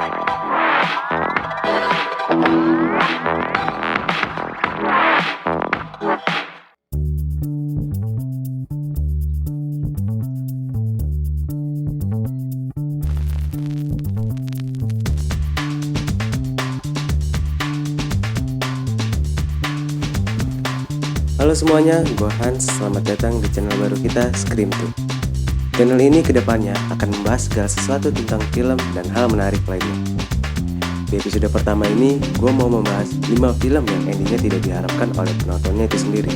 Halo semuanya, gue Hans. Selamat datang di channel baru kita, Scream2. Channel ini kedepannya akan membahas segala sesuatu tentang film dan hal menarik lainnya. Di episode pertama ini, gue mau membahas 5 film yang endingnya tidak diharapkan oleh penontonnya itu sendiri.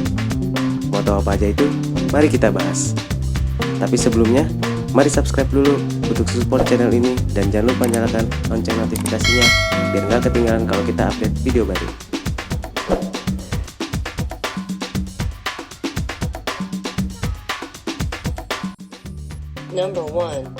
Mau tahu apa aja itu? Mari kita bahas. Tapi sebelumnya, mari subscribe dulu untuk support channel ini dan jangan lupa nyalakan lonceng notifikasinya biar nggak ketinggalan kalau kita update video baru. Number 1.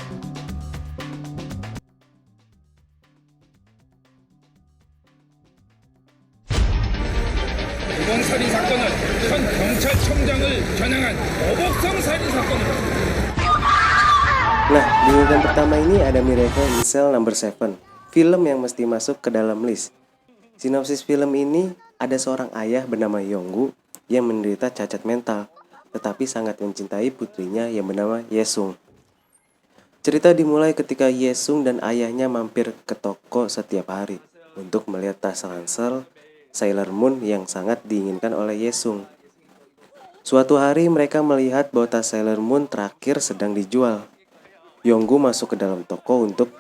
오봉살인 사건은 현 경찰청장을 겨냥한 어복성 살인 사건입니다. Nah, di urutan pertama ini ada Miracle in Cell Number 7, film yang mesti masuk ke dalam list. Sinopsis film ini, ada seorang ayah bernama Yonggu yang menderita cacat mental, tetapi sangat mencintai putrinya yang bernama Yesung. Cerita dimulai ketika Yesung dan ayahnya mampir ke toko setiap hari untuk melihat tas ransel Sailor Moon yang sangat diinginkan oleh Yesung. Suatu hari mereka melihat bahwa tas Sailor Moon terakhir sedang dijual. Yonggu masuk ke dalam toko untuk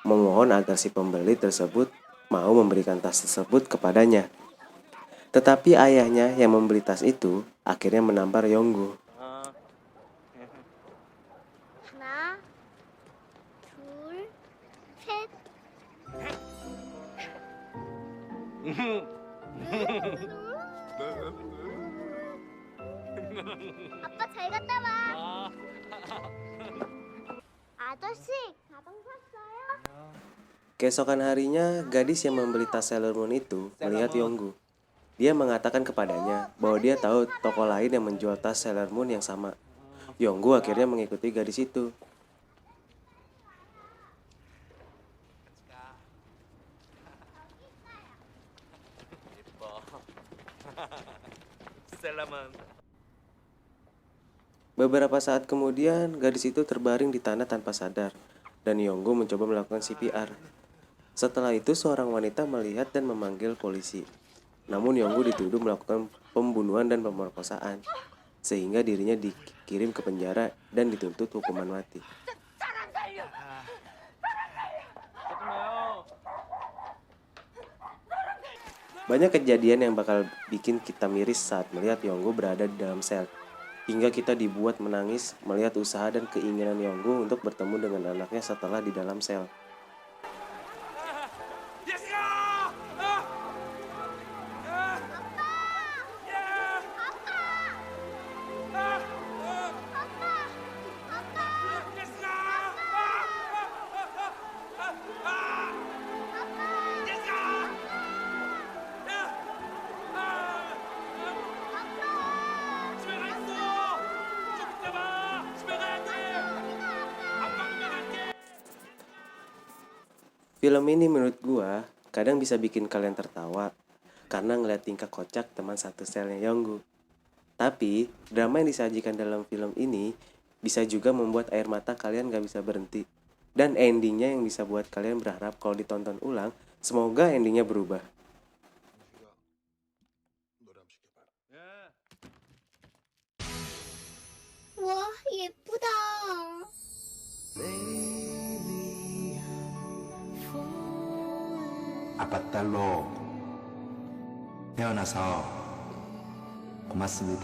memohon agar si pembeli tersebut mau memberikan tas tersebut kepadanya. Tetapi ayahnya yang membeli tas itu akhirnya menampar Yonggu. 하나, 둘, 셋. 아빠 잘 갔다 와. 아저씨, 가방 샀어요? Keesokan harinya, gadis yang membeli tas Sailor Moon itu melihat Yonggu. Dia mengatakan kepadanya bahwa dia tahu toko lain yang menjual tas Sailor Moon yang sama. Yonggu akhirnya mengikuti gadis itu. Beberapa saat kemudian, gadis itu terbaring di tanah tanpa sadar, dan Yonggu mencoba melakukan CPR. Setelah itu, seorang wanita melihat dan memanggil polisi. Namun Yonggu dituduh melakukan pembunuhan dan pemerkosaan, sehingga dirinya dikirim ke penjara dan dituntut hukuman mati. Banyak kejadian yang bakal bikin kita miris saat melihat Yonggu berada di dalam sel. Hingga kita dibuat menangis melihat usaha dan keinginan Yonggu untuk bertemu dengan anaknya setelah di dalam sel. Film ini menurut gua kadang bisa bikin kalian tertawa karena ngeliat tingkah kocak teman satu selnya Yonggu. Tapi drama yang disajikan dalam film ini bisa juga membuat air mata kalian gak bisa berhenti. Dan endingnya yang bisa buat kalian berharap kalau ditonton ulang, semoga endingnya berubah. 와, 예쁘다. 아빠 딸로 태어나서 고맙습니다.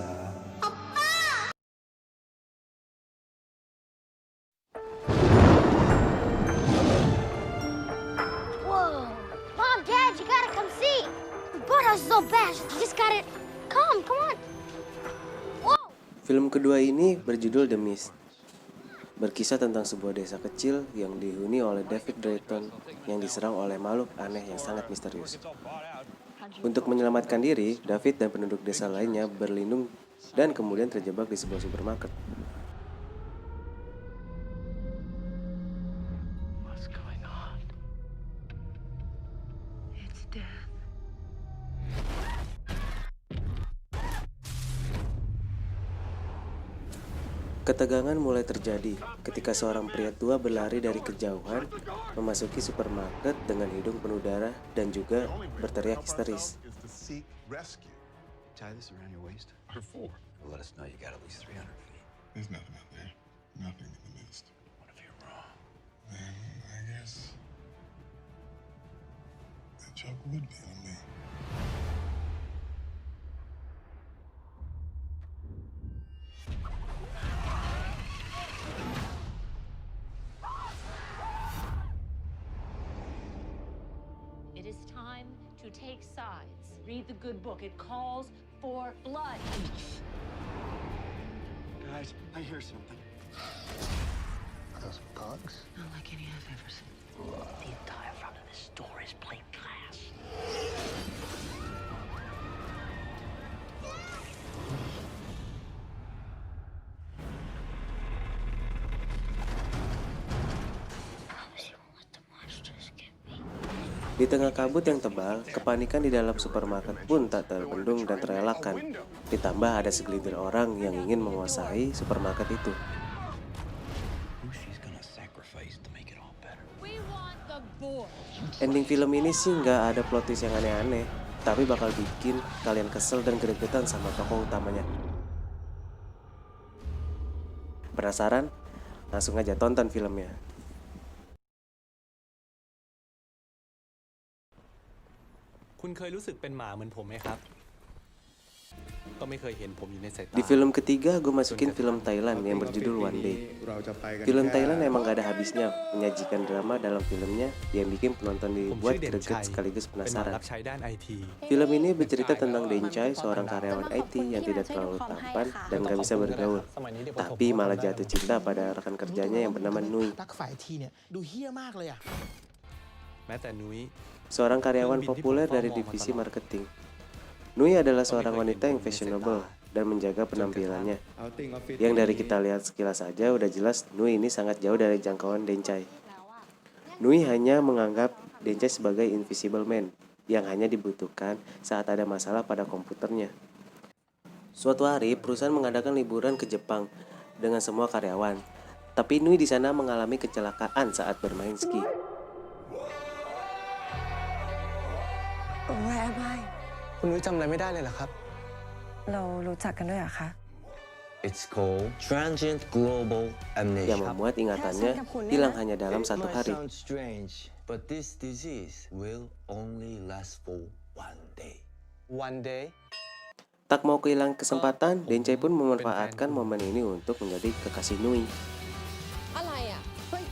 Whoa. Mom, Dad, you gotta come see. The birdhouse is so bad. You just gotta come on. Whoa. Film kedua ini berjudul The Mist. Berkisah tentang sebuah desa kecil yang dihuni oleh David Drayton yang diserang oleh makhluk aneh yang sangat misterius. Untuk menyelamatkan diri, David dan penduduk desa lainnya berlindung dan kemudian terjebak di sebuah supermarket. What's going on? Dad. Ketegangan mulai terjadi ketika seorang pria tua berlari dari kejauhan memasuki supermarket dengan hidung penuh darah dan juga berteriak histeris. Is to seek rescue. Tie this around your waist. What for? Let us know you got at least 300 feet. There's nothing out there. Nothing in the mist. What if you're wrong? Then I guess the joke would be on me. It is time to take sides. Read the good book. It calls for blood. Guys, I hear something. Are those bugs? Not like any I've ever seen. The entire front of this store is plate glass. Promise you won't let the monsters get me. Di tengah kabut yang tebal, kepanikan di dalam supermarket pun tak terbendung dan terelakkan. Ditambah ada segelintir orang yang ingin menguasai supermarket itu. Who she's gonna sacrifice to make it all better? We want the board. Ending film ini sih nggak ada plot twist yang aneh-aneh, tapi bakal bikin kalian kesel dan gregetan sama tokoh utamanya. Penasaran? Langsung aja tonton filmnya.คุณเคยรู้สึกเป็นหมาเหมือนผมไหมครับ ก็ไม่เคยเห็นผมอยู่ในสายตา Di film ketiga, gue masukin film Thailand yang berjudul One Day. Film Thailand emang gak ada habisnya, menyajikan drama dalam filmnya yang bikin penonton ผม dibuat ชื่อเด่น greget ชัย sekaligus เป็นหมา penasaran. รับใช้ด้านไอที Film ini bercerita tentang Denchai, seorang karyawan IT yang tidak terlalu tampan dan gak bisa bergaul. Tapi malah jatuh cinta pada rekan kerjanya yang bernama Nui, ตักฝ่ายทีเนี่ยดูเฮี้ยมากเลยอ่ะ แม้แต่นุ้ย seorang karyawan populer dari divisi marketing. Nui adalah seorang wanita yang fashionable dan menjaga penampilannya. Yang dari kita lihat sekilas saja udah jelas Nui ini sangat jauh dari jangkauan Denchai. Nui hanya menganggap Denchai sebagai invisible man yang hanya dibutuhkan saat ada masalah pada komputernya. Suatu hari, perusahaan mengadakan liburan ke Jepang dengan semua karyawan. Tapi Nui di sana mengalami kecelakaan saat bermain ski. Where am I? คุณนุ้ยจำอะไรไม่ได้เลยเหรอครับ เรารู้จักกันด้วยเหรอคะ It's called transient global amnesia. Yang membuat ingatannya hilang hanya dalam It satu might hari. sound strange, but this disease will only last for one day. One day Tak mau kehilangan kesempatan, Denchai pun memanfaatkan momen ini untuk menjadi kekasih Nui. อะไรอ่ะ เฮ้ย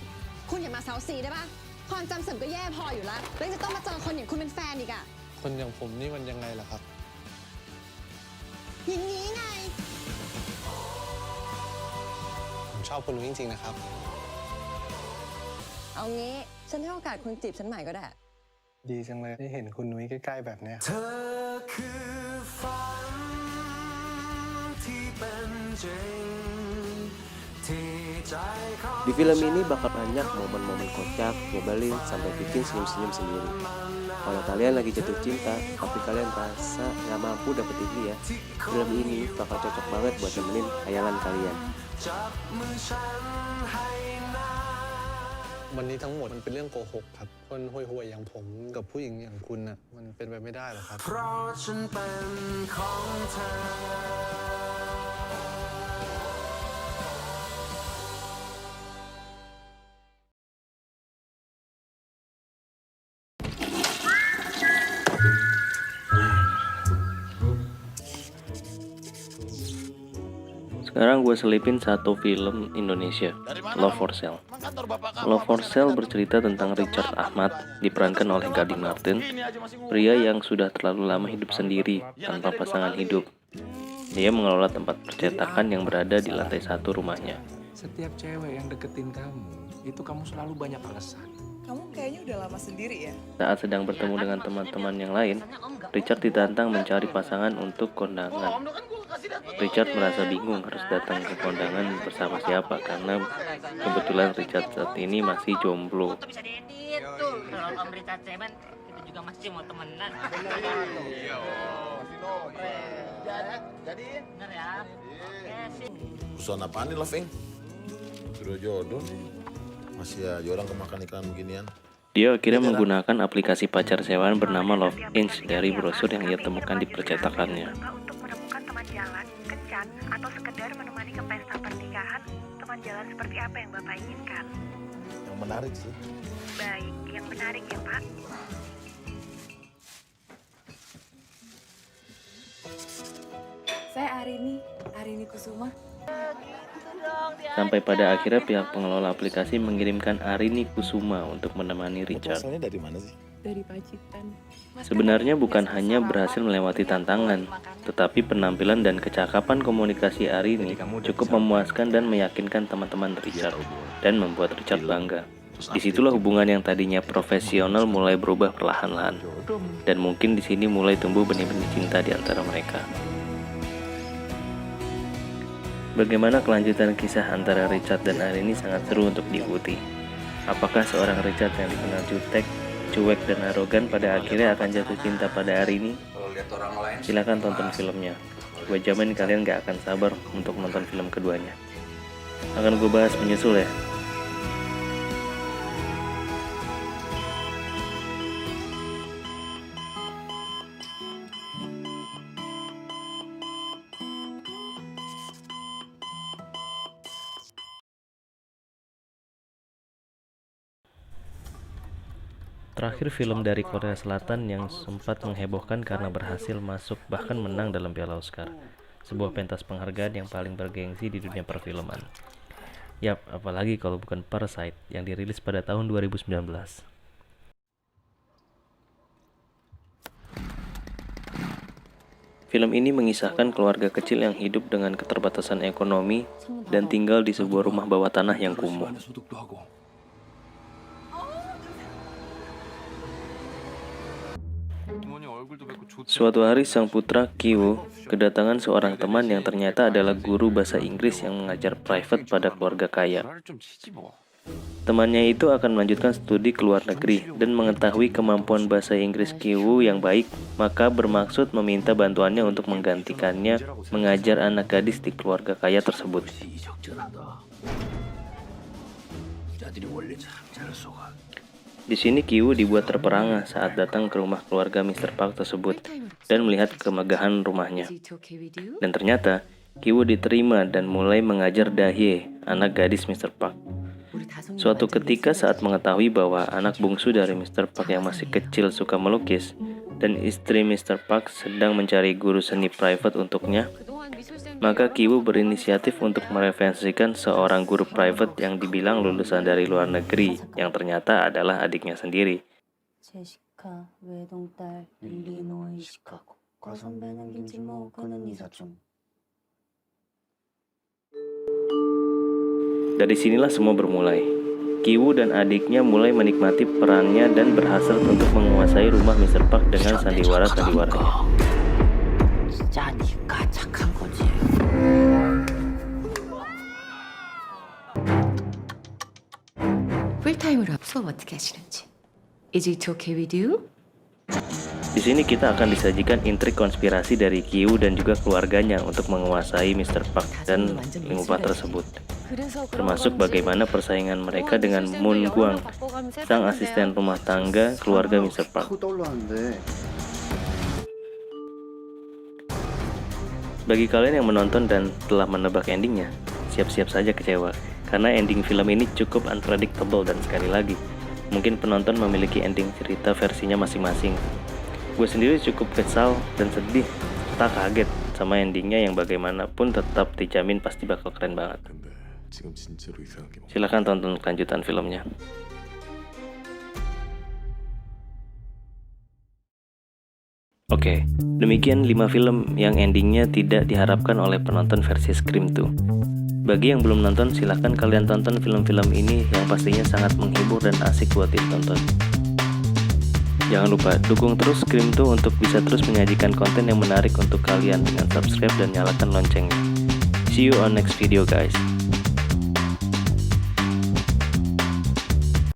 คุณอย่ามาเซาซีได้ปะความจำเสื่อมก็แย่พออยู่แล้วแล้วยังจะต้องมาเจอคนอย่างคุณเป็นแฟนอีกอ่ะ คนอย่างผมนี่มันยังไงล่ะครับ อย่างนี้ไง ผมชอบคุณนุ้ยจริงๆนะครับ เอางี้ ฉันให้โอกาสคุณจีบฉันใหม่ก็ได้ ดีจังเลยได้เห็นคุณนุ้ยใกล้ๆแบบเนี้ย Di film ini bakal banyak momen-momen kocak, nyebelin, sampai bikin senyum-senyum sendiri. Kalau kalian lagi jatuh cinta, tapi kalian rasa gak mampu dapetin dia, film ini bakal cocok banget buat nemenin khayalan kalian. วันนี้ทั้งหมดมันเป็นเรื่องโกหกครับ คนห่วยๆอย่างผมกับผู้หญิงอย่างคุณน่ะมันเป็นไปไม่ได้หรอกครับ Sekarang gue selipin satu film Indonesia, Love for Sale. Love for Sale bercerita tentang Richard Ahmad, diperankan oleh Gading Martin, pria yang sudah terlalu lama hidup sendiri tanpa pasangan hidup. Dia mengelola tempat percetakan yang berada di lantai 1 rumahnya. Setiap cewek yang deketin kamu, itu kamu selalu banyak alasan. Kamu kayaknya udah lama sendiri ya? Saat sedang bertemu dengan teman-teman yang lain, Richard ditantang mencari pasangan untuk kondangan. Richard merasa bingung harus datang ke kondangan bersama siapa karena kebetulan Richard saat ini masih jomblo. juga masih mau temenan. Iya, masih Jadi? Bener ya? Oke, sih. Perusahaan apaan nih, Love, Eng? Sudah jodoh nih. Masih aja orang kemakan ikan beginian. Dia akhirnya menggunakan aplikasi pacar sewaan bernama Love Inch dari brosur yang ia temukan di percetakannya. Untuk menemukan teman jalan, kencan, atau sekedar menemani ke pesta pernikahan, teman jalan seperti apa yang Bapak inginkan? Yang menarik sih. Baik, yang menarik ya Pak. Saya Arini Kusuma. Sampai pada akhirnya pihak pengelola aplikasi mengirimkan Arini Kusuma untuk menemani Richard. Asalnya dari mana sih? Dari Pacitan. Sebenarnya bukan hanya berhasil melewati tantangan, tetapi penampilan dan kecakapan komunikasi Arini cukup memuaskan dan meyakinkan teman-teman Richard dan membuat Richard bangga. Disitulah hubungan yang tadinya profesional mulai berubah perlahan-lahan, dan mungkin di sini mulai tumbuh benih-benih cinta di antara mereka. Bagaimana kelanjutan kisah antara Richard dan Arini sangat seru untuk diikuti. Apakah seorang Richard yang dikenal jutek, cuek, dan arogan pada akhirnya akan jatuh cinta pada Arini? Silahkan tonton filmnya. Gue jamin kalian gak akan sabar untuk nonton film keduanya. Akan gue bahas menyusul ya. Terakhir, film dari Korea Selatan yang sempat menghebohkan karena berhasil masuk bahkan menang dalam Piala Oscar, sebuah pentas penghargaan yang paling bergengsi di dunia perfilman. Yap, apalagi kalau bukan Parasite yang dirilis pada tahun 2019. Film ini mengisahkan keluarga kecil yang hidup dengan keterbatasan ekonomi dan tinggal di sebuah rumah bawah tanah yang kumuh. Suatu hari sang putra Kiwoo kedatangan seorang teman yang ternyata adalah guru bahasa Inggris yang mengajar private pada keluarga kaya. Temannya itu akan melanjutkan studi ke luar negeri dan mengetahui kemampuan bahasa Inggris Kiwoo yang baik, maka bermaksud meminta bantuannya untuk menggantikannya mengajar anak gadis di keluarga kaya tersebut. Di sini Kiwoo dibuat terperangah saat datang ke rumah keluarga Mr. Park tersebut dan melihat kemegahan rumahnya. Dan ternyata Kiwoo diterima dan mulai mengajar Dahye, anak gadis Mr. Park. Suatu ketika saat mengetahui bahwa anak bungsu dari Mr. Park yang masih kecil suka melukis dan istri Mr. Park sedang mencari guru seni private untuknya, maka Kiwoo berinisiatif untuk mereferensikan seorang guru private yang dibilang lulusan dari luar negeri, yang ternyata adalah adiknya sendiri. Dari sinilah semua bermulai. Kiwoo dan adiknya mulai menikmati perannya dan berhasil untuk menguasai rumah Mr. Park dengan sandiwara-sandiwaranya. 풀타임으로 수업 어떻게 하시는지. Is it okay with you? Di sini kita akan disajikan intrik konspirasi dari Kiwoo dan juga keluarganya untuk menguasai Mr. Park dan lingkungan tersebut. Termasuk bagaimana persaingan mereka dengan Moon Gwang, sang asisten rumah tangga keluarga Mr. Park. Bagi kalian yang menonton dan telah menebak endingnya, siap-siap saja kecewa, karena ending film ini cukup unpredictable dan sekali lagi, mungkin penonton memiliki ending cerita versinya masing-masing. Gue sendiri cukup kesal dan sedih, tak kaget sama endingnya yang bagaimanapun tetap dijamin pasti bakal keren banget. Silahkan tonton kelanjutan filmnya. Oke, demikian 5 film yang endingnya tidak diharapkan oleh penonton versi Scream 2. Bagi yang belum nonton, silahkan kalian tonton film-film ini yang pastinya sangat menghibur dan asik buat ditonton. Jangan lupa dukung terus Scream 2 untuk bisa terus menyajikan konten yang menarik untuk kalian dengan subscribe dan nyalakan loncengnya. See you on next video guys.